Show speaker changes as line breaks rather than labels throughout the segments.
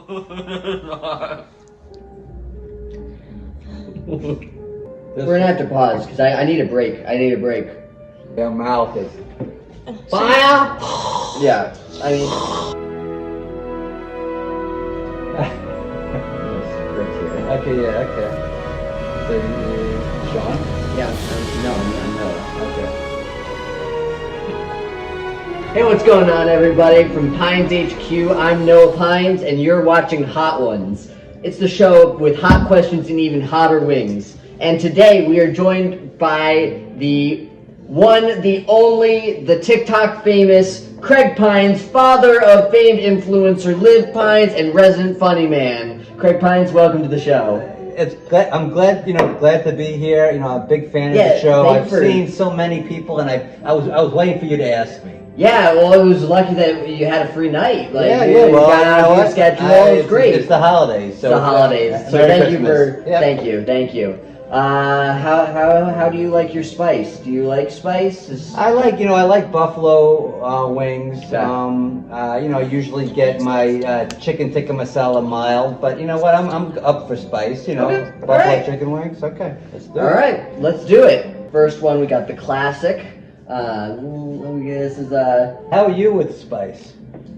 We're gonna have to pause because I need a break. I need a break.
Their mouth is
Fire! Yeah, I mean.
Okay, yeah, okay. So Sean?
Yeah, no.
Okay.
Hey, what's going on, everybody? From Pines HQ, I'm Noah Pines, and you're watching Hot Ones. It's the show with hot questions and even hotter wings. And today we are joined by the one, the only, the TikTok famous Craig Pines, father of famed influencer Liv Pines and resident funny man. Craig Pines, welcome to the show.
I'm glad, glad to be here. I'm a big fan of the show. I've seen so many people, and I was waiting for you to ask me.
Yeah, well, it was lucky that you had a free night. Like,
Well,
got out of your schedule. It was great.
It's the holidays. So
the holidays. So
thank you.
Thank you. How do you like your spice? Do you like spice?
I like buffalo wings.
Okay.
I usually get my chicken tikka masala mild, but you know what? I'm up for spice.
Okay.
Buffalo chicken wings. Okay, let's do it.
All right, let's do it. First one, we got the classic. This is
How are you with spice?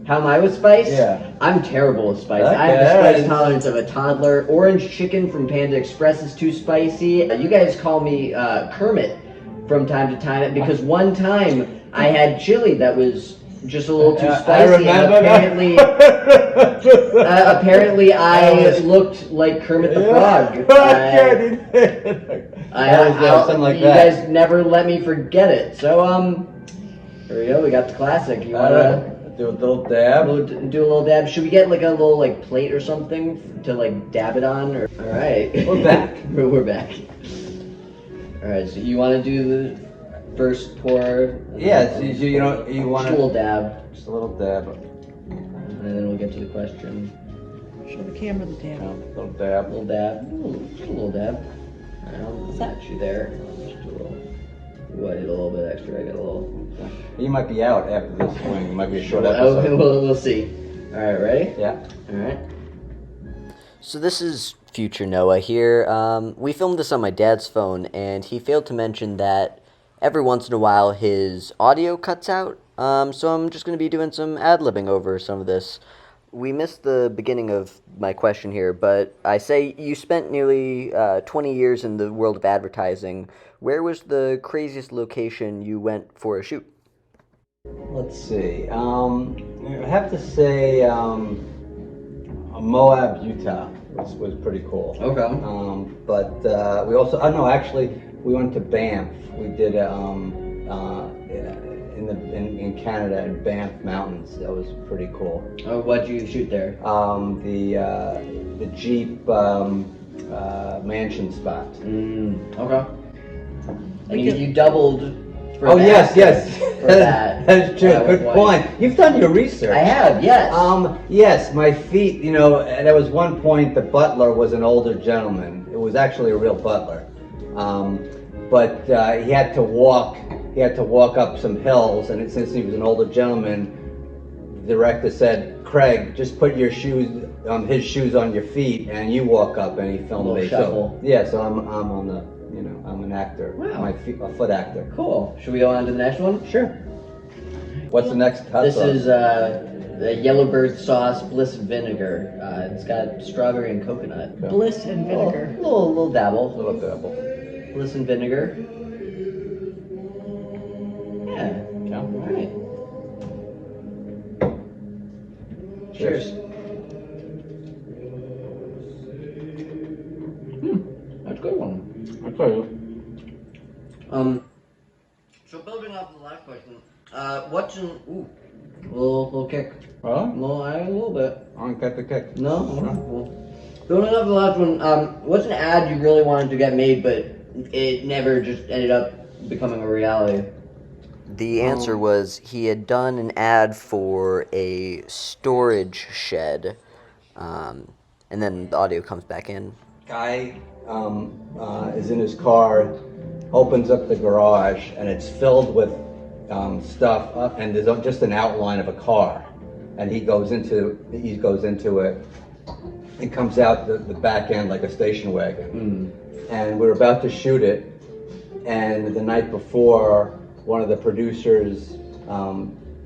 How am I with spice?
Yeah.
I'm terrible with spice.
Okay,
I have the spice tolerance of a toddler. Orange chicken from Panda Express is too spicy. You guys call me Kermit from time to time because one time I had chili that was just a little too spicy.
I remember
apparently I looked like Kermit the Frog.
Something like
you
that.
guys never let me forget it. So here we go. We got the classic. You wanna
do a little dab?
do a little dab? Should we get like a little plate or something to dab it on? Or all right.
We're back.
We're back. All right. So you want to do the first pour?
Yeah. So you want
just a little dab.
Just a little dab.
And then we'll get to the question.
Show the camera the dab.
Little dab.
Just a little dab. All right, I'll set you there. Just a little. Ooh, I did a little bit extra. I got a little.
You might be out after this swing. It might be a short episode.
We'll see. All right, ready?
Yeah.
All right. So this is future Noah here. We filmed this on my dad's phone, and he failed to mention that every once in a while his audio cuts out. So I'm just going to be doing some ad-libbing over some of this. We missed the beginning of my question here, but I say you spent nearly 20 years in the world of advertising. Where was the craziest location you went for a shoot?
Let's see. I have to say Moab, Utah was pretty cool.
Okay.
But we also, we went to Banff. We did in Canada in Banff Mountains. That was pretty cool.
Oh, what'd you shoot there?
The Jeep mansion spot.
Okay. And you doubled for that.
Yes.
For that.
That's true. Good point. You've done your research.
I have, yes.
Yes, my feet, there was one point the butler was an older gentleman. It was actually a real butler. But he had to walk up some hills, and since he was an older gentleman, the director said, Craig, just put your shoes, his shoes on your feet, and you walk up, and he filmed me. So I'm on the, I'm an actor.
Wow.
A foot actor.
Cool. Should we go on to the next one?
Sure. What's the next hot
This
sauce?
is the Yellowbird sauce bliss vinegar. It's got strawberry and coconut.
Yeah.
Bliss and vinegar.
Little dabble.
Little dabble.
Bliss and vinegar. Yeah.
Yeah.
All right. Cheers. That's a good one.
I'll tell you.
So building off the last question, what's a little kick?
Huh?
A little bit.
I don't get the kick.
No? Well, building off the last one, what's an ad you really wanted to get made, but it never just ended up becoming a reality? The answer was he had done an ad for a storage shed, and then the audio comes back in.
Guy is in his car, opens up the garage, and it's filled with stuff, and there's just an outline of a car, and he goes into it, it comes out the back end like a station wagon. And we were about to shoot it, and the night before, one of the producers'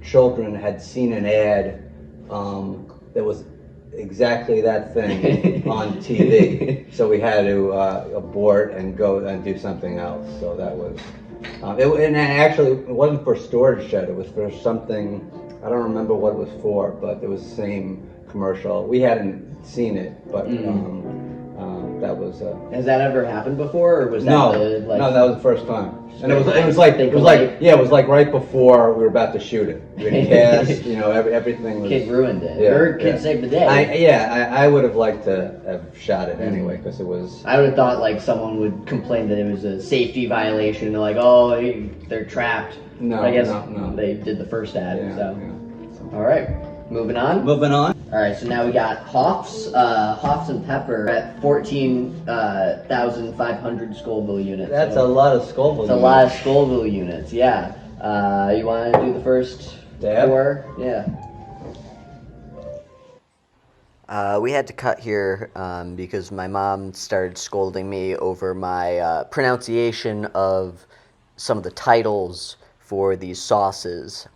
children had seen an ad that was exactly that thing on TV. So we had to abort and go and do something else. So that was, and actually it wasn't for storage shed, it was for something, I don't remember what it was for, but it was the same commercial. We hadn't seen it, but that was.
Has that ever happened before, or was that
No,
like...
no, that was the first time. And it was like right before we were about to shoot it. We had cast, everything was.
Kid ruined it,
Yeah,
or kid saved the day.
I would have liked to have shot it anyway, because it was.
I would have thought like someone would complain that it was a safety violation. They're like, oh, they're trapped.
No,
but I guess
no.
they did the first ad.
Yeah,
So,
yeah.
all right, moving on.
Moving on.
All right, so now we got Hoff's and Pepper at 14,500 Scoville units.
That's
so
a lot of Scoville.
It's a lot of Scoville units. Yeah. You want to do the first
Dab?
4? Yeah.
We had to cut here because my mom started scolding me over my pronunciation of some of the titles for these sauces.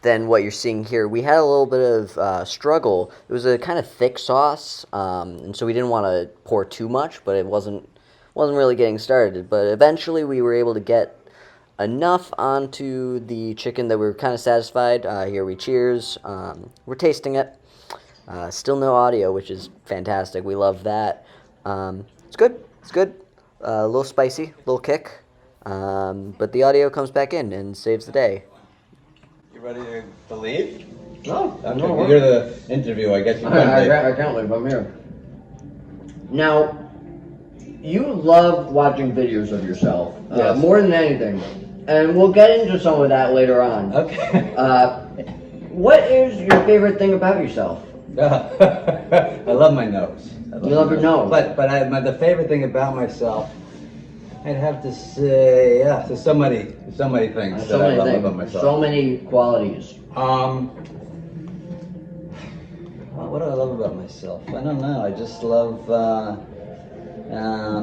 Then what you're seeing here, we had a little bit of struggle. It was a kind of thick sauce, and so we didn't want to pour too much, but it wasn't really getting started. But eventually we were able to get enough onto the chicken that we were kind of satisfied. Here we cheers. We're tasting it. Still no audio, which is fantastic. We love that. It's good. It's good. A little spicy, a little kick. But the audio comes back in and saves the day.
You ready to leave?
No,
Okay,
no.
you're the interview, I guess.
I can't leave. I'm here. Now, you love watching videos of yourself
Yes.
more than anything, and we'll get into some of that later on.
Okay.
What is your favorite thing about yourself?
I love my nose.
You love your nose.
But the favorite thing about myself, I'd have to say, there's so many things
So
that
many
I love
things.
about myself.
So many qualities.
Well, what do I love about myself? I don't know. I just love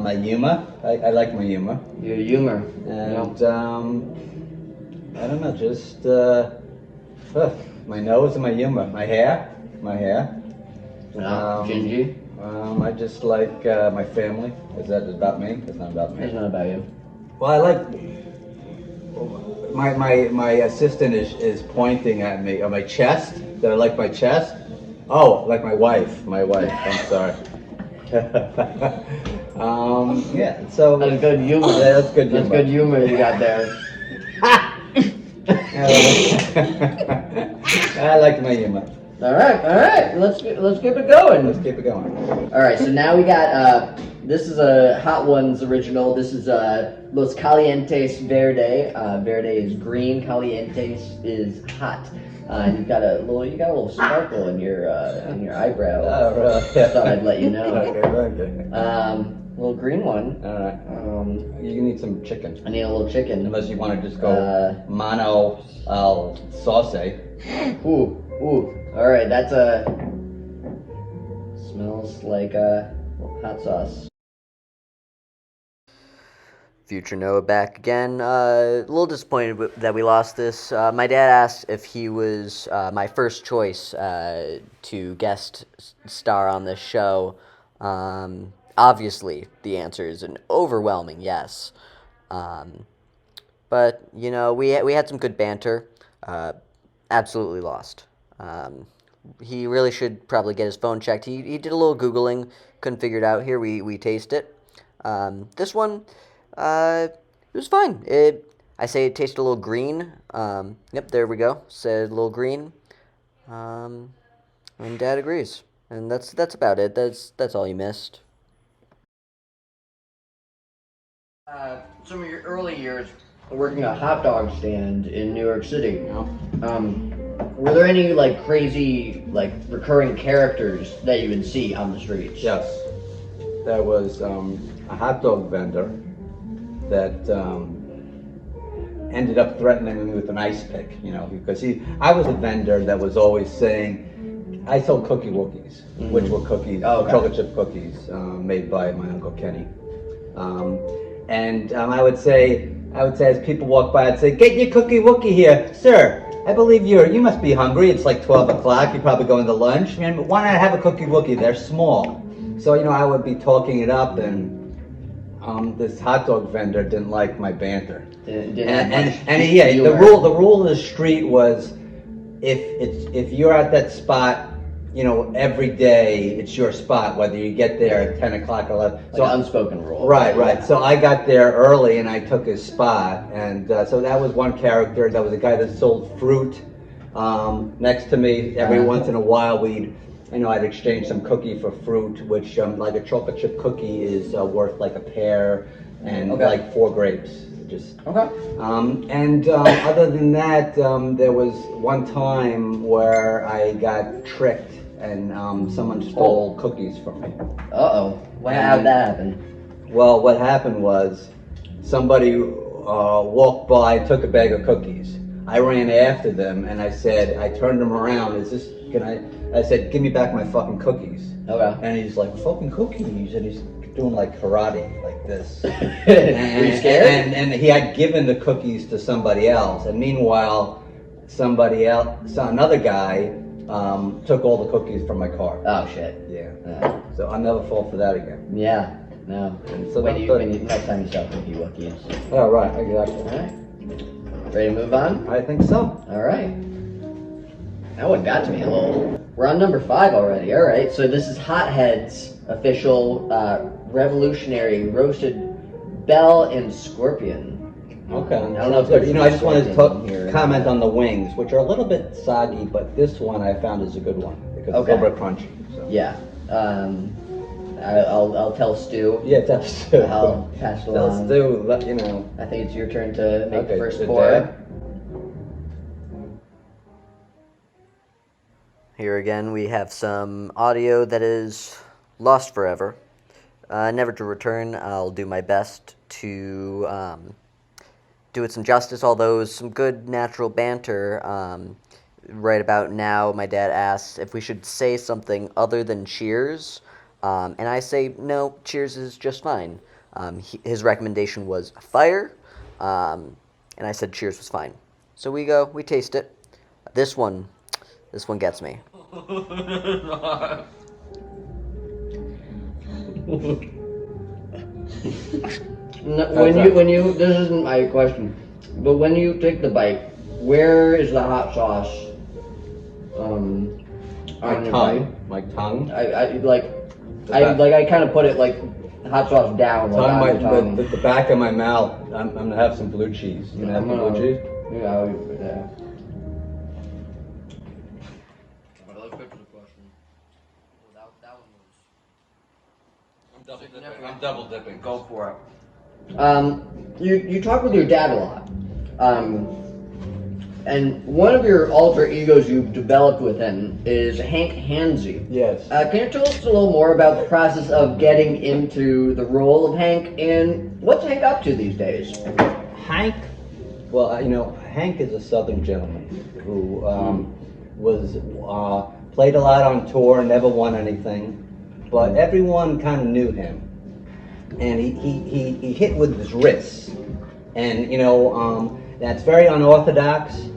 my humor. I like my humor.
Your humor.
And I don't know, just my nose and my humor. My hair.
Yeah. Gingy.
I just like my family. Is that about me? It's not about me.
It's not about you.
Well, I like my assistant is pointing at me on my chest. That I like my chest. Oh, like my wife. I'm sorry. Yeah. So
That's good humor.
Yeah, that's good humor.
That's good humor you got there.
I like my humor.
All right. Let's keep it going.
Let's keep it going.
All right, so now we got this is a Hot Ones original. This is Los Calientes Verde. Verde is green. Calientes is hot. And you got a little sparkle in your eyebrow.
Oh, really?
Just thought I'd let you know.
Okay.
Little green one.
All right. You need some chicken.
I need a little chicken.
Unless you want to just go mono sauce.
Ooh. All right, that's smells like hot sauce.
Future Noah back again. A little disappointed that we lost this. My dad asked if he was my first choice to guest star on this show. Obviously, the answer is an overwhelming yes. But we had some good banter. Absolutely lost. He really should probably get his phone checked. He did a little Googling, couldn't figure it out. Here we taste it. This one, it was fine. I say it tasted a little green. Yep, there we go. Said a little green. And Dad agrees. And that's about it. That's all you missed.
Some of your early years working a hot dog stand in New York City. Were there any crazy recurring characters that you would see on the streets?
Yes. There was a hot dog vendor that ended up threatening me with an ice pick, because I was a vendor that was always saying, I sold cookie wookies, which were cookies,
Oh, okay.
chocolate chip cookies, made by my Uncle Kenny. I would say as people walk by, I'd say, "Get your cookie wookie here, sir. I believe you must be hungry. It's like 12 o'clock. You're probably going to lunch. Man, why not have a cookie wookie? They're small." So I would be talking it up, and this hot dog vendor didn't like my banter. The rule of the street was, if you're at that spot, every day it's your spot, whether you get there at 10 o'clock or 11.
Like an unspoken rule.
Right. So I got there early and I took his spot, and so that was one character. That was a guy that sold fruit next to me. Every once in a while, I'd exchange some cookie for fruit, which like a chocolate chip cookie is worth like a pear and like 4 grapes.
Okay.
Other than that, there was one time where I got tricked and someone stole cookies from me.
Uh-oh. How'd that happen?
Well, what happened was somebody walked by, took a bag of cookies. I ran after them and I turned them around. I said, "Give me back my fucking cookies."
Okay.
And he's like, "Fucking cookies?" And he's doing like karate, like this.
Were you scared?
And he had given the cookies to somebody else. And meanwhile, another guy took all the cookies from my car.
Oh, shit.
Yeah. So I'll never fall for that again.
Yeah. No.
So
Next time you sell cookie wookies.
Oh, right, exactly.
All right. Ready to move on?
I think so.
All right. That one got to me a little. We're on number 5 already. All right. So this is Hothead's official revolutionary roasted bell and scorpion.
Okay.
I don't know if
good.
there's
I just wanted to
scorpion here.
comment on the wings, which are a little bit soggy, but this one I found is a good one because it's a little bit crunchy. So.
Yeah. I'll tell Stu.
Yeah, tell Stu.
I'll pass it along.
Tell Stu,
I think it's your turn to make the first
good
pour.
day.
Here again, we have some audio that is lost forever, never to return. I'll do my best to do it some justice, although some good natural banter. Right about now, my dad asks if we should say something other than cheers, and I say, no, cheers is just fine. His recommendation was fire, and I said cheers was fine. So we taste it. This one gets me.
When you this isn't my question, but when you take the bite, where is the hot sauce? On your bite?
My tongue.
I kind of put it like hot sauce down. Like on your tongue.
The back of my mouth. I'm gonna have some blue cheese. You gonna have some blue cheese?
Yeah.
I'm double dipping.
Go for it. You talk with your dad a lot. And one of your alter egos you've developed with him is Hank Hansey.
Yes.
Can you tell us a little more about the process of getting into the role of Hank, and what's Hank up to these days?
Hank, well, Hank is a Southern gentleman who played a lot on tour, never won anything, but everyone kind of knew him, and he hit with his wrists, and that's very unorthodox,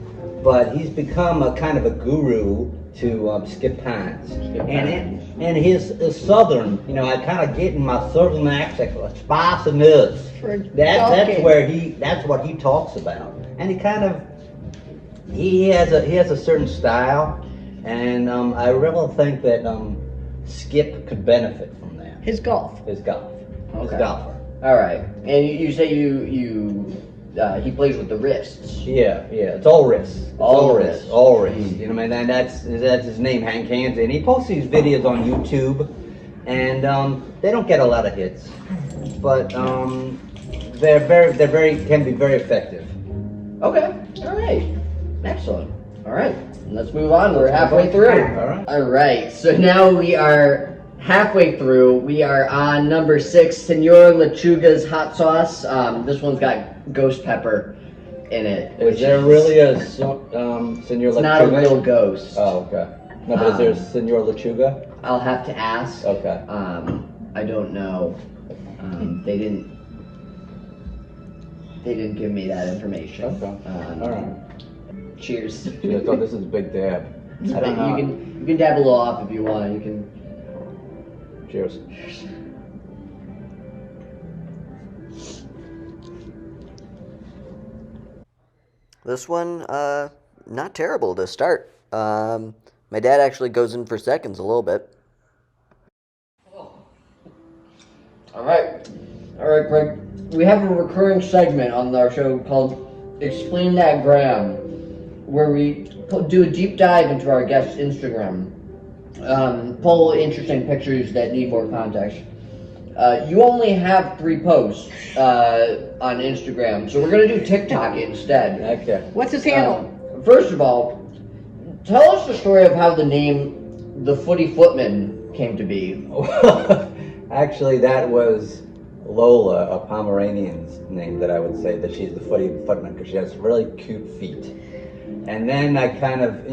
but he's become a kind of a guru to Skip Hines. And his Southern, I kind of get in my Southern accent, spiciness. That's what he talks about, and he has a certain style, and I really think that Skip could benefit from that.
His golf.
His golfer.
All right, and you say he plays with the wrists.
Yeah, it's all wrists.
All wrists.
And that's his name, Hank Hansey, and he posts these videos on YouTube, and they don't get a lot of hits, but they can be very effective.
Okay, all right, excellent. All right, let's move on. We're halfway through. All right. So now we are halfway through. We are on number 6, Senorlechuga's hot sauce. This one's got ghost pepper in it.
Is there really a Senorlechuga?
It's not a real ghost.
Oh, okay. No, but is there a Senorlechuga?
I'll have to ask.
Okay.
I don't know. They didn't give me that information.
Okay. All right.
Cheers.
I thought this is a big dab. I don't know.
You can dab a little off if you want. You can.
Cheers.
This one, not terrible to start. My dad actually goes in for seconds a little bit.
All right, Greg. We have a recurring segment on our show called "Explain That Gram," where we do a deep dive into our guest's Instagram, pull interesting pictures that need more context. You only have 3 posts on Instagram, so we're gonna do TikTok instead.
Okay.
What's his handle?
First of all, tell us the story of how the name the Footy Footman came to be.
Actually, that was Lola, a Pomeranian's name that I would say that she's the footman because she has really cute feet. And then I kind of,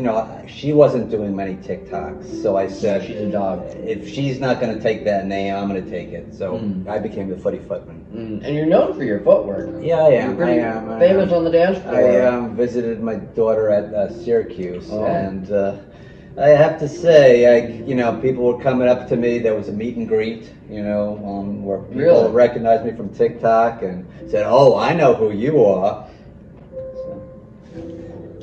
she wasn't doing many TikToks, so I said,
She's a dog.
if she's not going to take that name, I'm going to take it. So I became the Footy Footman.
And you're known for your footwork.
Yeah, I am.
You're pretty
I am.
famous on the dance floor.
I visited my daughter at Syracuse, and I have to say, people were coming up to me. There was a meet and greet, where people
Really?
recognized me from TikTok and said, "Oh, I know who you are."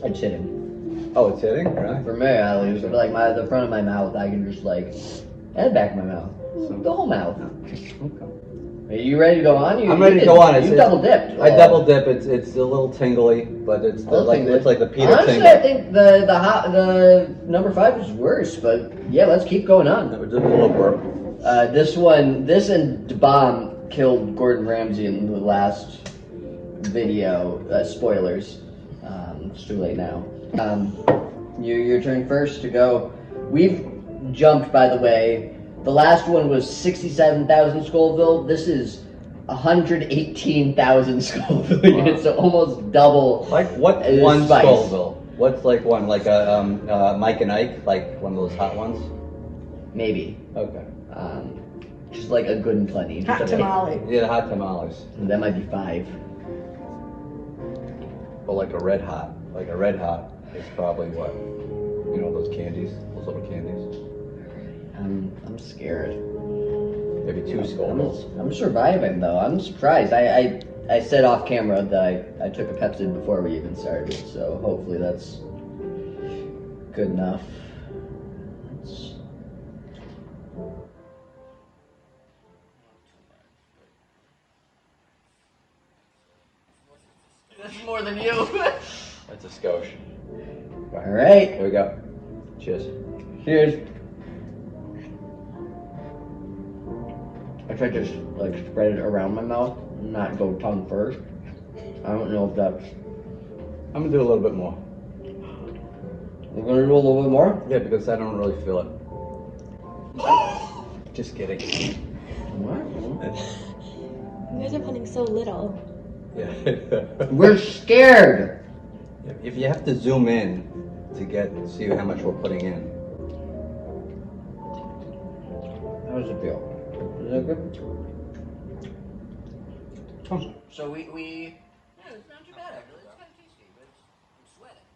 I'd sit him.
Oh, it's hitting, right?
For me, at least, like the front of my mouth, I can just and the back of my mouth, the whole mouth.
Okay.
Are you ready to go on?
I'm ready to go on.
You double dipped.
I double dip. It's a little tingly, but it's like the Peter
Honestly,
tingle.
I think the number 5 is worse, but yeah, let's keep going on.
Just a little burp.
This and DeBomb killed Gordon Ramsay in the last video. Spoilers. It's too late now. Your turn first to go. We've jumped, by the way. The last one was 67,000 Scoville. This is 118,000 Scoville units, so almost double.
Like what
the
one
spice.
Scoville? What's like one? Like a Mike and Ike? Like one of those hot ones?
Maybe.
Okay.
Just like a good and plenty.
Hot
Just a-
tamale.
Yeah, the hot tamales.
That might be 5.
But like a red hot. Like a red hot is probably what? Those candies? Those little candies?
I'm scared.
Maybe 2 Scovilles.
I'm surviving though. I'm surprised. I said off camera that I took a Pepsid before we even started, so hopefully that's good enough. That's more than you.
That's a skosh.
All right.
Here we go. Cheers.
Cheers. I tried to spread it around my mouth, not go tongue first. I don't know if that's.
I'm gonna do a little bit more.
We're gonna do a little bit more.
Yeah, because I don't really feel it. Just kidding.
You guys are putting so little.
Yeah.
We're scared.
If you have to zoom in to see how much we're putting in.
How does it feel? Is that good? So we yeah, it's not too bad actually. It's kind of tasty, but I'm sweating.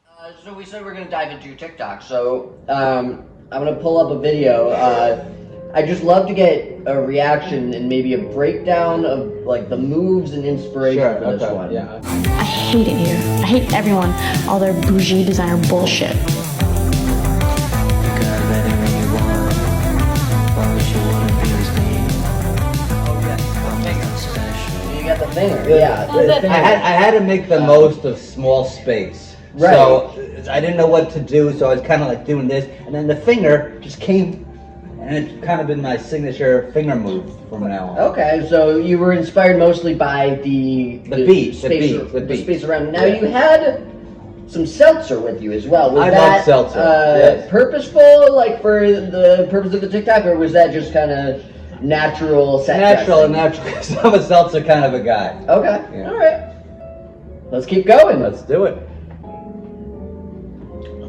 But good. So we said we're gonna dive into your TikTok. So I'm gonna pull up a video. I just love to get a reaction and maybe a breakdown of the moves and inspiration for this one.
Yeah.
I hate it here. I hate everyone, all their bougie designer bullshit.
You got the finger. Yeah.
I had to make the most of small space.
Right.
So I didn't know what to do, so I was kind of like doing this, and then the finger just came, and it's kind of been my signature finger move from now on.
Okay, so you were inspired mostly by the space around. Now you had some seltzer with you as well. Was
I
that
love seltzer, yes.
purposeful, for the purpose of the TikTok, or was that just kind of natural?
Natural, because I'm a seltzer kind of a guy.
Okay,
Yeah.
all right. Let's keep going.
Let's do it.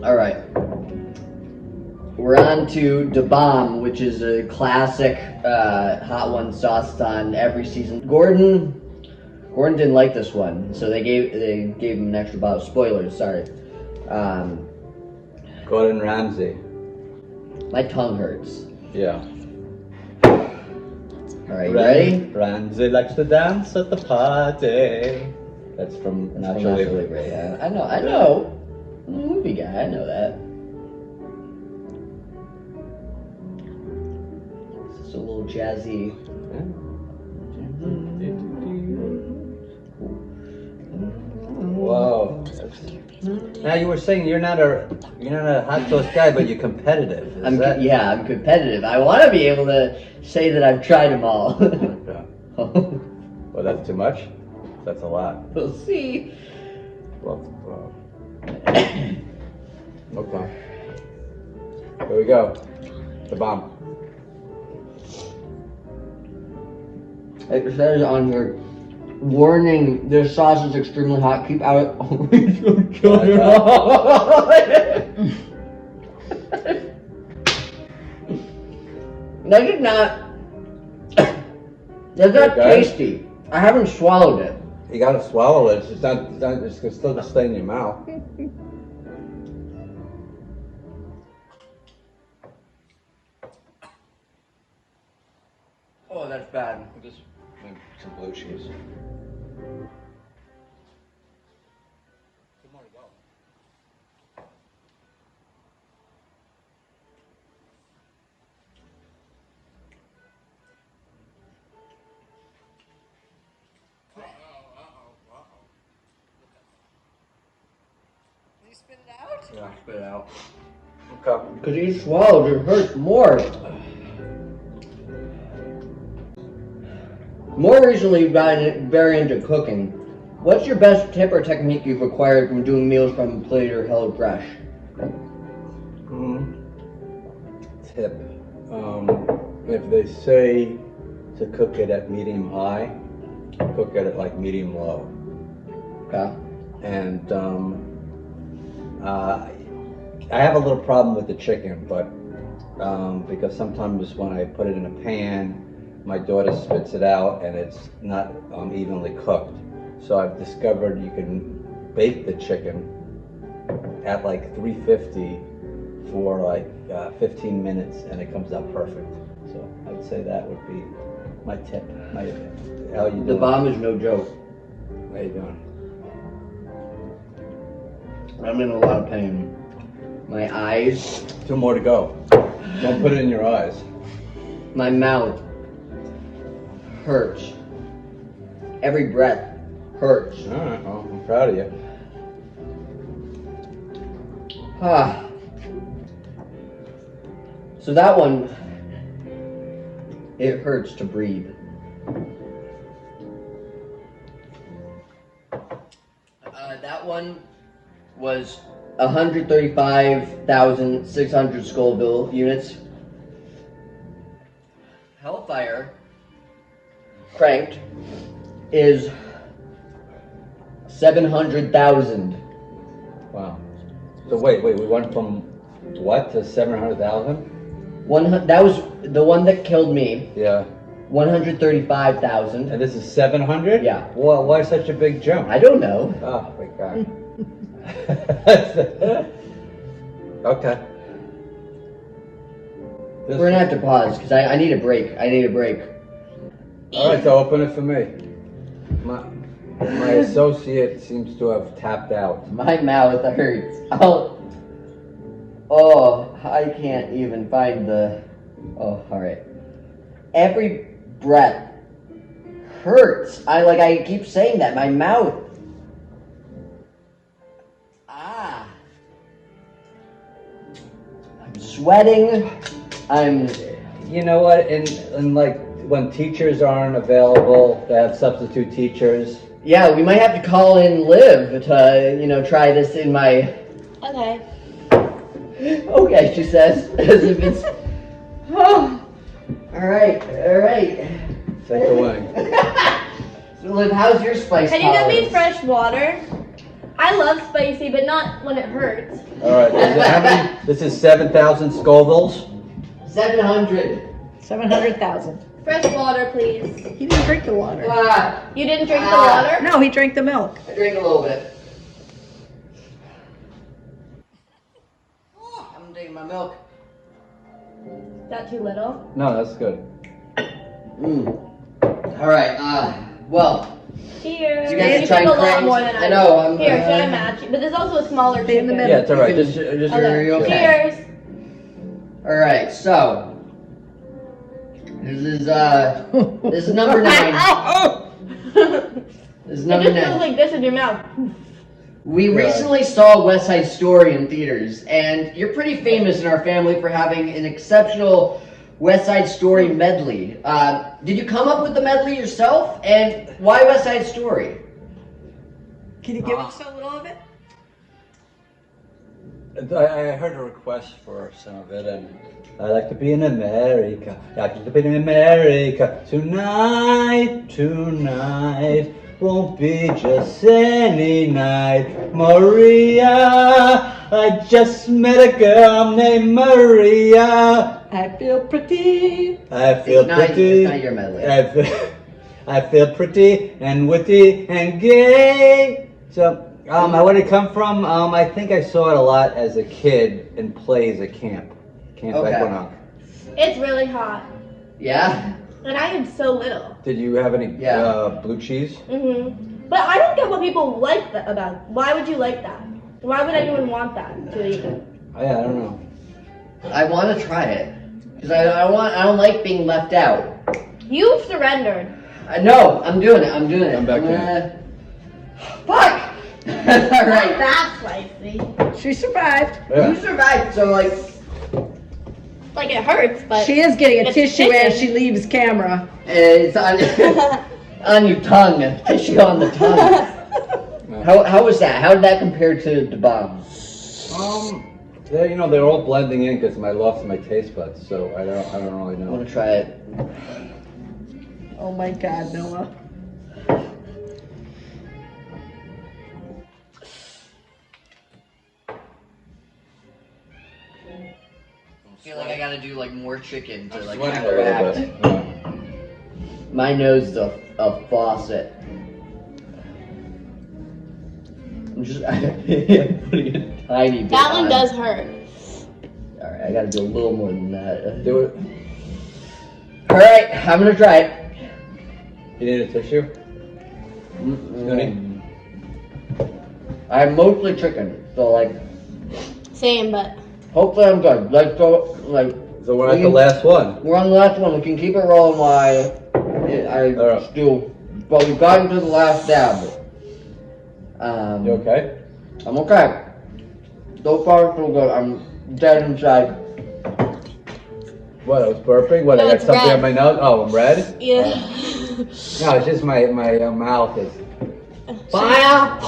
All right. we're on to Da Bomb, which is a classic Hot One sauce. It's on every season. Gordon didn't like this one, so they gave him an extra bottle. Spoilers, sorry.
Gordon Ramsay.
My tongue hurts.
Yeah.
All right, you ready?
Ramsay likes to dance at the party. That's from
That's
Nacho
from Nacho
Libre.
Libre, yeah. I know. I'm a movie guy, I know that. This is a little jazzy.
Whoa. Now you were saying you're not a hot sauce guy, but you're competitive. Is that?
Yeah, I'm competitive. I want to be able to say that I've tried them all.
Okay. Well, that's too much. That's a lot.
We'll see.
Well, okay. Here we go. The bomb.
It says on here, warning, this sauce is extremely hot. Keep out. That did not. That's not
Okay.
tasty. I haven't swallowed it.
You gotta swallow it. It's not. It's still just stay in your mouth.
Oh, that's bad.
Just make some blue cheese.
Yeah, spit it out.
Okay.
Because you swallowed, it hurts more. More recently, you've gotten very into cooking. What's your best tip or technique you've acquired from doing meals from plate or HelloFresh?
Tip. If they say to cook it at medium high, cook it at like medium low.
Okay.
And I have a little problem with the chicken, but because sometimes when I put it in a pan, my daughter spits it out and it's not evenly cooked. So I've discovered you can bake the chicken at like 350 for like 15 minutes and it comes out perfect. So I'd say that would be my tip. How you doing?
The bomb is no joke.
How you doing?
I'm in a lot of pain. My eyes,
2 more to go. Don't put it in your eyes.
my mouth hurts. Every breath hurts.
All right, well, I'm proud of you.
Ah. So that one, it hurts to breathe. That one was 135,600 Scoville units. Hellfire, cranked, is 700,000.
Wow. So wait, we went from what to 700,000?
That was the one that killed me.
Yeah.
135,000.
And this is 700?
Yeah.
Well, why such a big jump?
I don't know.
Oh my God. Okay.
We're gonna have to pause because I need a break. I need a break.
All right, so open it for me. My associate seems to have tapped out.
My mouth hurts. I can't even find the. Oh, all right. Every breath hurts. I keep saying that. My mouth. Ah. I'm sweating.
You know what? And like when teachers aren't available, they have substitute teachers.
Yeah, we might have to call in Liv to, try this in my.
Okay.
Okay, she says, as if it's. Oh. All right.
Take away.
So, Liv, how's your spice
Can you get me
tolerance?
fresh water? I love spicy, but not when it hurts.
All right. How many? This is 7,000 Scovilles.
700.
700,000.
Fresh water, please.
He didn't drink the water.
You didn't drink the water?
No, he drank the milk.
I drank a little bit. I'm taking my milk.
Is that too little?
No, that's good.
All right. Well,
Cheers.
you guys
You
try
drink a
and
lot
crank.
more than I
I know.
do. Here, should I match you? But there's also a smaller
Stay in the
chicken.
middle.
Yeah, it's all right.
Just,
Just
Okay.
you're okay.
Cheers.
All right. So this is number 9. This is
It
number
just
9.
feels like this in your mouth.
We recently saw West Side Story in theaters, and you're pretty famous in our family for having an exceptional West Side Story medley. Did you come up with the medley yourself, and why West Side Story?
Can you give us a little of it?
I heard a request for some of it, and I like to be in America. I like to be in America tonight. Tonight won't be just any night. Maria, I just met a girl named Maria.
I feel pretty.
I feel
No,
pretty.
it's not your medley.
I feel pretty and witty and gay. So, where did it come from? I think I saw it a lot as a kid in plays at camp. Camp
Okay.
Equinox.
It's really hot.
Yeah?
And I am so little.
Did you have any blue cheese?
But I don't get what people like that about. Why would you like that? Why would anyone want that to eat?
Oh, yeah, I don't know.
I want to try it. Because I don't like being left out.
You've surrendered.
No, I'm doing it. I'm
back
in. Fuck! Alright.
That's spicy.
She survived.
Yeah.
You survived, so like,
Like it hurts, but
She is getting a
It's
tissue as
chicken.
she leaves camera.
it's on, on your tongue. Tissue on the tongue. How was that? How did that compare to the bomb?
They're all blending in because I lost my taste buds, so I don't really
I
know.
want to try it.
Oh my God, Noah.
I feel like I gotta do like more chicken to like
Sweating a little
counteract.
bit. Yeah.
My nose is a faucet. I'm just putting a tiny bit
that one
on.
does hurt.
Alright, I gotta do a little more than that.
Do it.
Alright, I'm gonna try it.
You need a tissue?
Mm-mm. I have mostly chicken, so like,
Same, but
hopefully I'm good. Like, so, like,
So we're at the last one.
we're on the last one. We can keep it rolling while I
Alright.
stew. But we've gotten to the last dab.
You okay?
I'm okay. So far, so good. I'm dead inside.
What? I was burping. What?
No,
I got
it's
something
red.
on my nose. Oh, I'm red.
yeah.
No, it's just my mouth is.
Fire!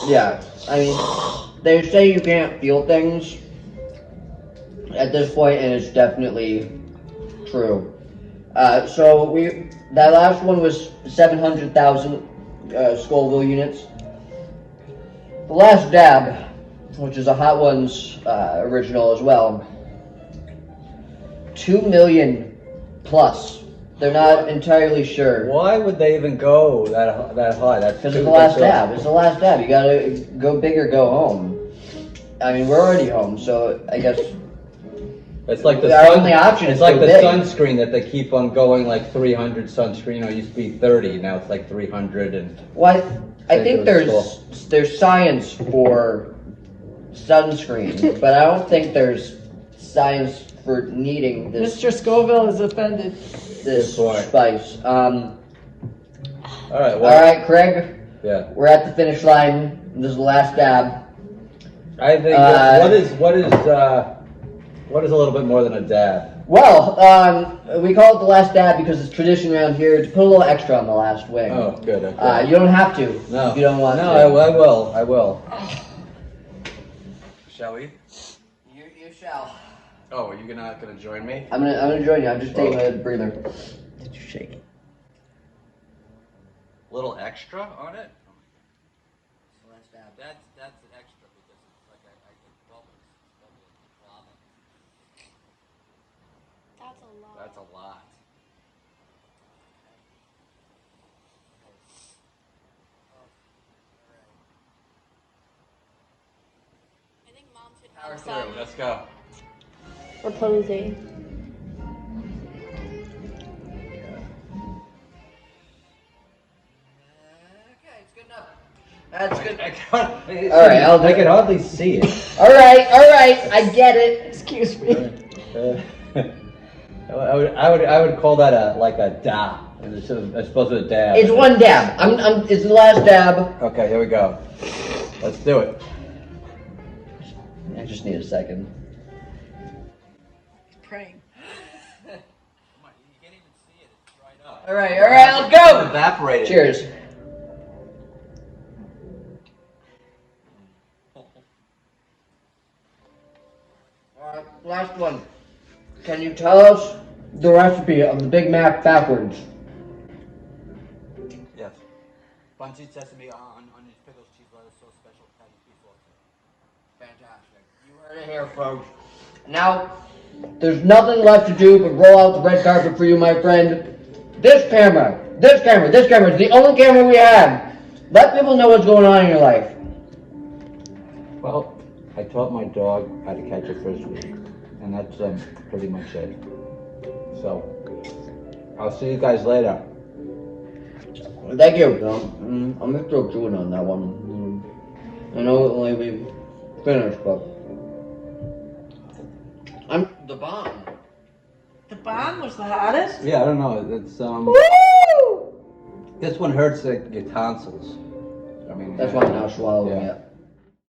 Yeah, I mean, they say you can't feel things at this point, and it's definitely true. So that last one was 700,000 Scoville units. The last dab, which is a Hot Ones original as well, 2 million plus. They're not entirely sure.
Why would they even go that high? That's
Because it's the last dab. It's the last dab. You gotta go big or go home. I mean, we're already home, so I guess
It's like the
our only option is
It's like
go
the
big.
sunscreen that they keep on going like 300 sunscreen. It used to be 30. Now it's like 300 and.
Well, I think
It was
there's science for sunscreen, but I don't think there's science for needing this
Mr. Scoville is offended.
this
Good point.
spice.
All right.
All
Well,
right, Craig,
Yeah.
we're at the finish line. This is the last dab.
I think what is a little bit more than a dab?
Well, we call it the last dab because it's tradition around here to put a little extra on the last wing.
Oh, good. Okay.
You don't have to
No.
if you don't want
no,
to.
I will. I will. Shall we?
You shall.
Oh, are you not gonna join me?
I'm gonna join you. I'm just taking a breather.
Did you shake it?
Little extra on it.
Last dab.
That's an extra because it's like I get bubbles. Lava.
That's a lot.
That's a lot.
I think mom should
Power
have
through.
some
Let's go.
proposing.
Okay, it's good enough. That's good.
All right, I can hardly see it.
All right, I get it.
Excuse me.
I would call that a dab. As opposed to a dab.
It's one dab. It's the last dab.
Okay, here we go. Let's do it.
I just need a second.
Praying.
You can't even see it. It's dried up.
All right, let's go.
Evaporated.
Cheers. All right, last one. Can you tell us the recipe of the Big Mac backwards?
Yes. Bunchy sesame, onions, pickles, cheese, lettuce, sauce, special patty, beef sauce.
Fantastic. You heard it here, folks. Now, there's nothing left to do but roll out the red carpet for you, my friend. This camera is the only camera we have. Let people know what's going on in your life.
Well, I taught my dog how to catch a frisbee, and that's pretty much it. So, I'll see you guys later.
Thank you. I'm gonna throw chewing on that one. I know it'll only be finished, but I'm the bomb.
The bomb was the hottest?
Yeah, I don't know. It's
Woo!
this one hurts your tonsils. I mean,
That's why I'm not swallowing
yeah.
it.